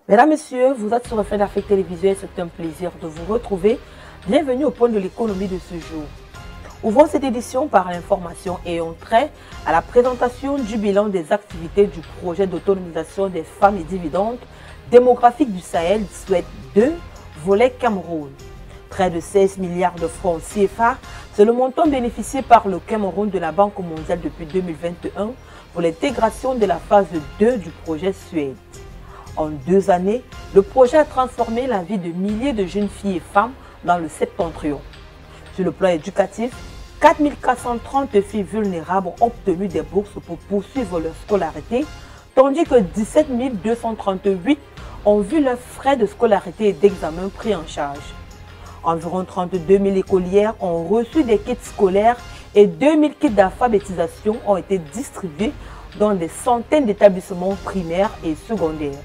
Mesdames, Messieurs, vous êtes sur Reflet d'Afrique Télévision et c'est un plaisir de vous retrouver. Bienvenue au point de l'économie de ce jour. Ouvrons cette édition par l'information et on trait à la présentation du bilan des activités du projet d'autonomisation des femmes et dividendes démographiques du Sahel, SUED 2, volet Cameroun. Près de 16 milliards de francs CFA, c'est le montant bénéficié par le Cameroun de la Banque mondiale depuis 2021 pour l'intégration de la phase 2 du projet SUED. En 2 années, le projet a transformé la vie de milliers de jeunes filles et femmes dans le septentrion. Sur le plan éducatif, 4430 filles vulnérables ont obtenu des bourses pour poursuivre leur scolarité, tandis que 17 238 ont vu leurs frais de scolarité et d'examen pris en charge. Environ 32 000 écolières ont reçu des kits scolaires et 2000 kits d'alphabétisation ont été distribués dans des centaines d'établissements primaires et secondaires.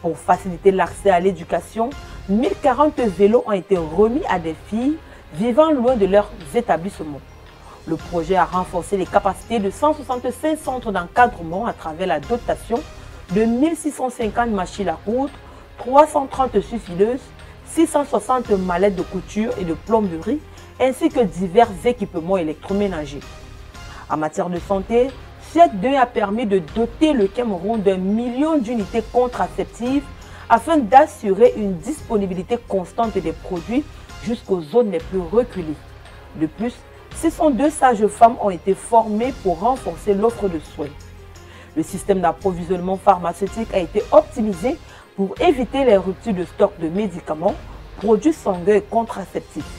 Pour faciliter l'accès à l'éducation, 1040 vélos ont été remis à des filles vivant loin de leurs établissements. Le projet a renforcé les capacités de 165 centres d'encadrement à travers la dotation de 1650 machines à coudre, 330 suffileuses, 660 mallettes de couture et de plomberie, ainsi que divers équipements électroménagers. En matière de santé, SUED 2 a permis de doter le Cameroun d'1 million d'unités contraceptives afin d'assurer une disponibilité constante des produits jusqu'aux zones les plus reculées. De plus, 602 sages-femmes ont été formées pour renforcer l'offre de soins. Le système d'approvisionnement pharmaceutique a été optimisé pour éviter les ruptures de stock de médicaments, produits sanguins et contraceptifs.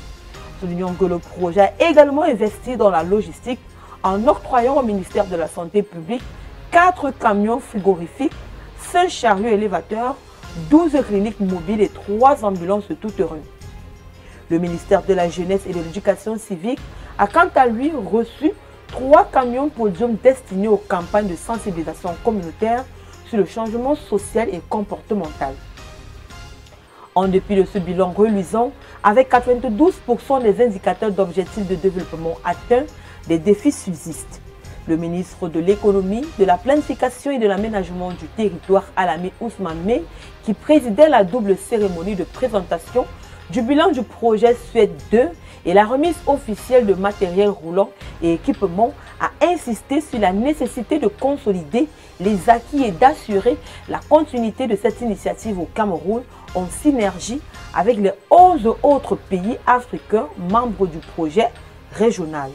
Soulignons que le projet a également investi dans la logistique en octroyant au ministère de la Santé publique 4 camions frigorifiques, 5 chariots élévateurs, 12 cliniques mobiles et 3 ambulances tout-terrain. Le ministère de la Jeunesse et de l'Éducation civique a quant à lui reçu 3 camions podium destinés aux campagnes de sensibilisation communautaire sur le changement social et comportemental. En dépit de ce bilan reluisant, avec 92% des indicateurs d'objectifs de développement atteints, des défis subsistent. Le ministre de l'Économie, de la Planification et de l'Aménagement du territoire, Alami Ousmane Mey, qui présidait la double cérémonie de présentation du bilan du projet SUED 2 et la remise officielle de matériel roulant et équipements, a insisté sur la nécessité de consolider les acquis et d'assurer la continuité de cette initiative au Cameroun en synergie avec les 11 autres pays africains membres du projet régional.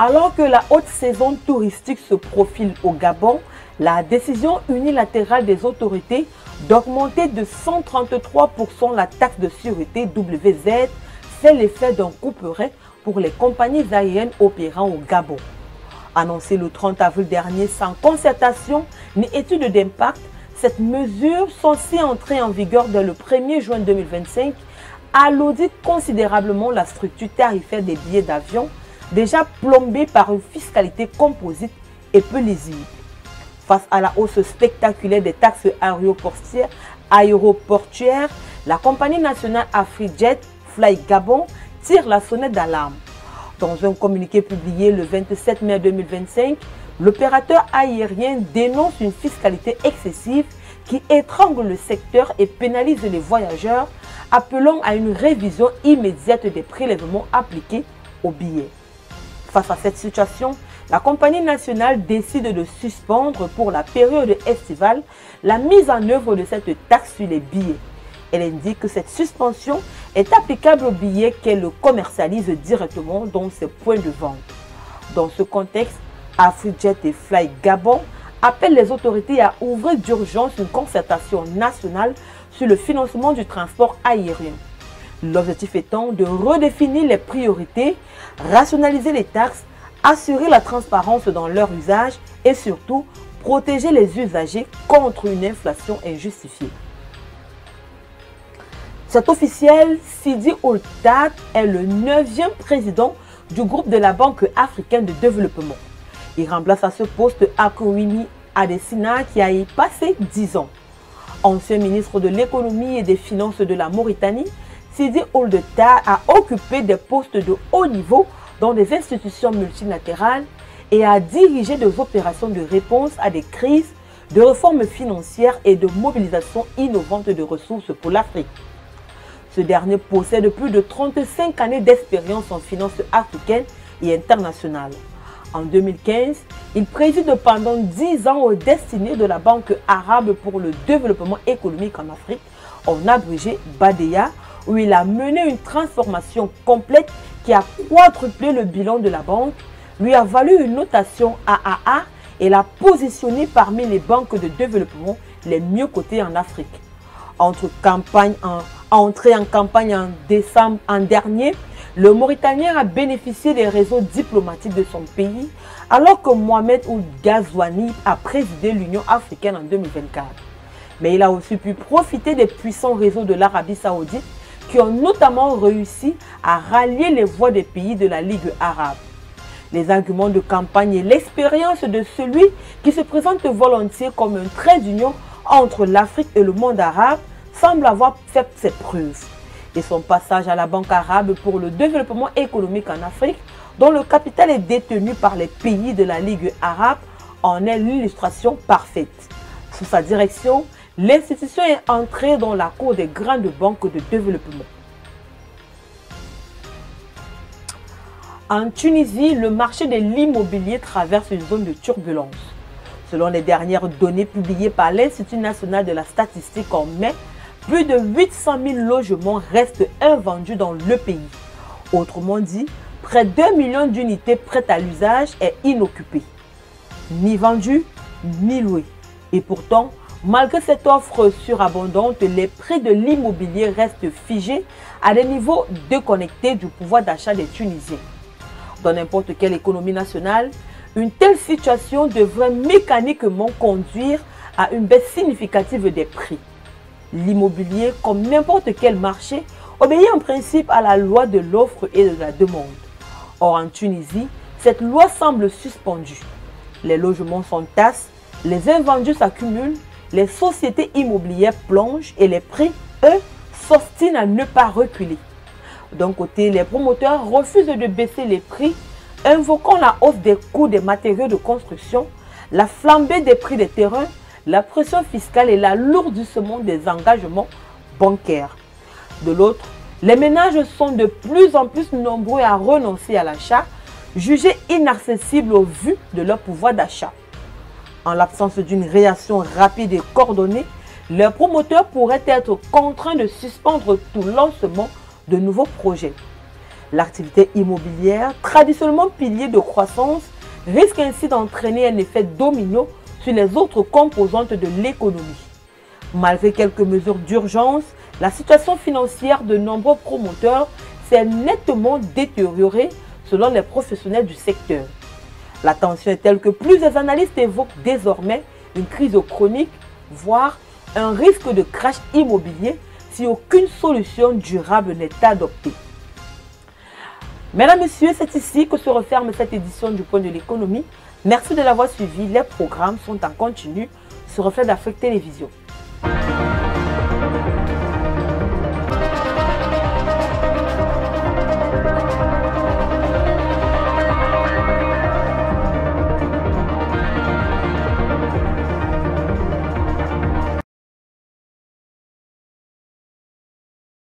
Alors que la haute saison touristique se profile au Gabon, la décision unilatérale des autorités d'augmenter de 133% la taxe de sûreté WZ fait l'effet d'un couperet pour les compagnies aériennes opérant au Gabon. Annoncée le 30 avril dernier sans concertation ni étude d'impact, cette mesure censée entrer en vigueur dès le 1er juin 2025 alourdit considérablement la structure tarifaire des billets d'avion, déjà plombée par une fiscalité composite et peu lisible. Face à la hausse spectaculaire des taxes aéroportuaires, la compagnie nationale AfriJet Fly Gabon tire la sonnette d'alarme. Dans un communiqué publié le 27 mai 2025, l'opérateur aérien dénonce une fiscalité excessive qui étrangle le secteur et pénalise les voyageurs, appelant à une révision immédiate des prélèvements appliqués aux billets. Face à cette situation, la compagnie nationale décide de suspendre pour la période estivale la mise en œuvre de cette taxe sur les billets. Elle indique que cette suspension est applicable aux billets qu'elle commercialise directement dans ses points de vente. Dans ce contexte, AfriJet et Fly Gabon appellent les autorités à ouvrir d'urgence une concertation nationale sur le financement du transport aérien. L'objectif étant de redéfinir les priorités, rationaliser les taxes, assurer la transparence dans leur usage et surtout protéger les usagers contre une inflation injustifiée. Cet officiel, Sidi Ould Tah, est le 9e président du groupe de la Banque africaine de développement. Il remplace à ce poste Akoumi Adesina qui a y passé 10 ans. Ancien ministre de l'économie et des finances de la Mauritanie, Sidi Ould Tah a occupé des postes de haut niveau dans des institutions multilatérales et a dirigé des opérations de réponse à des crises, de réformes financières et de mobilisation innovante de ressources pour l'Afrique. Ce dernier possède plus de 35 années d'expérience en finances africaines et internationales. En 2015, il préside pendant 10 ans aux destinées de la Banque arabe pour le développement économique en Afrique, en abrégé BADEA, où il a mené une transformation complète qui a quadruplé le bilan de la banque, lui a valu une notation AAA et l'a positionné parmi les banques de développement les mieux cotées en Afrique. Entré en campagne en décembre dernier, le Mauritanien a bénéficié des réseaux diplomatiques de son pays, alors que Mohamed Ould Ghazouani a présidé l'Union africaine en 2024. Mais il a aussi pu profiter des puissants réseaux de l'Arabie saoudite qui ont notamment réussi à rallier les voix des pays de la Ligue arabe. Les arguments de campagne et l'expérience de celui qui se présente volontiers comme un trait d'union entre l'Afrique et le monde arabe semblent avoir fait ses preuves. Et son passage à la Banque arabe pour le développement économique en Afrique, dont le capital est détenu par les pays de la Ligue arabe, en est l'illustration parfaite. Sous sa direction, l'institution est entrée dans la cour des grandes banques de développement. En Tunisie, le marché de l'immobilier traverse une zone de turbulence. Selon les dernières données publiées par l'Institut national de la statistique en mai, plus de 800 000 logements restent invendus dans le pays. Autrement dit, près d'1 million d'unités prêtes à l'usage est inoccupées. Ni vendues, ni louées. Et pourtant, malgré cette offre surabondante, les prix de l'immobilier restent figés à des niveaux déconnectés du pouvoir d'achat des Tunisiens. Dans n'importe quelle économie nationale, une telle situation devrait mécaniquement conduire à une baisse significative des prix. L'immobilier, comme n'importe quel marché, obéit en principe à la loi de l'offre et de la demande. Or, en Tunisie, cette loi semble suspendue. Les logements s'entassent, les invendus s'accumulent, les sociétés immobilières plongent et les prix, eux, s'obstinent à ne pas reculer. D'un côté, les promoteurs refusent de baisser les prix, invoquant la hausse des coûts des matériaux de construction, la flambée des prix des terrains, la pression fiscale et l'alourdissement des engagements bancaires. De l'autre, les ménages sont de plus en plus nombreux à renoncer à l'achat, jugés inaccessibles au vu de leur pouvoir d'achat. En l'absence d'une réaction rapide et coordonnée, les promoteurs pourraient être contraints de suspendre tout lancement de nouveaux projets. L'activité immobilière, traditionnellement pilier de croissance, risque ainsi d'entraîner un effet domino sur les autres composantes de l'économie. Malgré quelques mesures d'urgence, la situation financière de nombreux promoteurs s'est nettement détériorée selon les professionnels du secteur. La tension est telle que plusieurs analystes évoquent désormais une crise chronique, voire un risque de crash immobilier si aucune solution durable n'est adoptée. Mesdames, Messieurs, c'est ici que se referme cette édition du Point de l'économie. Merci de l'avoir suivi. Les programmes sont en continu sur Reflet d'Afrique Télévision.